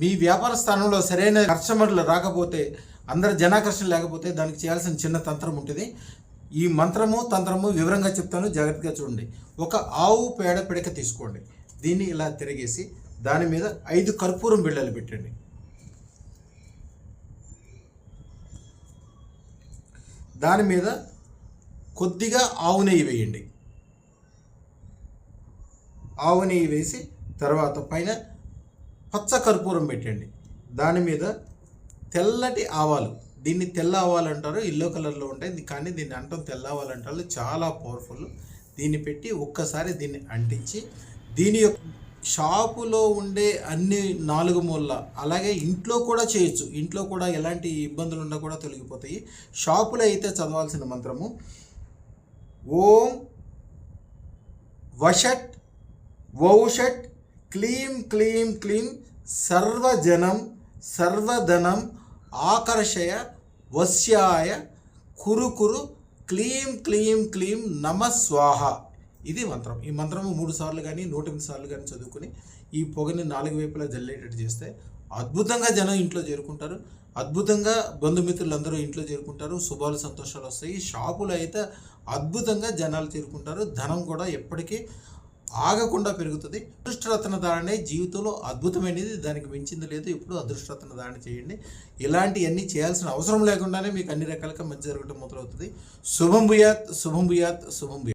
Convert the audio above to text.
మీ వ్యాపార స్థానంలో సరైన కస్టమర్లు రాకపోతే, అందరి జనాకర్షణ లేకపోతే దానికి చేయాల్సిన చిన్న తంత్రం ఉంటుంది. ఈ మంత్రము తంత్రము వివరంగా చెప్తాను, జాగ్రత్తగా చూడండి. ఒక ఆవు పేడ పిడక తీసుకోండి. దీన్ని ఇలా తిరిగేసి దాని మీద 5 కర్పూరం బిళ్ళలు పెట్టండి. దాని మీద కొద్దిగా ఆవు నెయ్యి వేయండి. ఆవు నెయ్యి వేసి తర్వాత పైన పచ్చ కర్పూరం పెట్టండి. దాని మీద తెల్లటి ఆవాలు, దీన్ని తెల్ల ఆవాలు అంటారు, ఎల్లో కలర్లో ఉంటాయి కానీ దీన్ని అంటాం తెల్ల ఆవాలు అంటారు, చాలా పవర్ఫుల్. దీన్ని పెట్టి ఒక్కసారి దీన్ని అంటించి దీని యొక్క షాపులో ఉండే అన్ని 4 మూలల, అలాగే ఇంట్లో కూడా చేయొచ్చు, ఇంట్లో కూడా ఎలాంటి ఇబ్బందులు ఉన్నా కూడా తొలగిపోతాయి. షాపులో అయితే చదవాల్సిన మంత్రము ఓం వషట్ వౌషట్ క్లీం క్లీం క్లీం సర్వజనం సర్వధనం ఆకర్షయ వశ్యాయ కురు కురు క్లీం క్లీం క్లీం నమ స్వాహ. ఇది మంత్రం. ఈ మంత్రము 3 సార్లు కానీ 108 సార్లు కానీ చదువుకొని ఈ పొగని 4 వైపులా జల్లేటట్టు చేస్తే అద్భుతంగా జనం ఇంట్లో చేరుకుంటారు. అద్భుతంగా బంధుమిత్రులందరూ ఇంట్లో చేరుకుంటారు. శుభాలు సంతోషాలు వస్తాయి. షాపులో అయితే అద్భుతంగా జనాలు చేరుకుంటారు. ధనం కూడా ఎప్పటికీ ఆగకుండా పెరుగుతుంది. అదృష్టరత్న ధారణ జీవితంలో అద్భుతమైనది, దానికి మించింది లేదు. ఇప్పుడు అదృష్టరత్న ధారణ చేయండి. ఇలాంటివన్నీ చేయాల్సిన అవసరం లేకుండానే మీకు అన్ని రకాలుగా మంచి జరగడం మొదలవుతుంది. శుభం భూయాత్, శుభం భూయాత్, శుభం భూయాత్.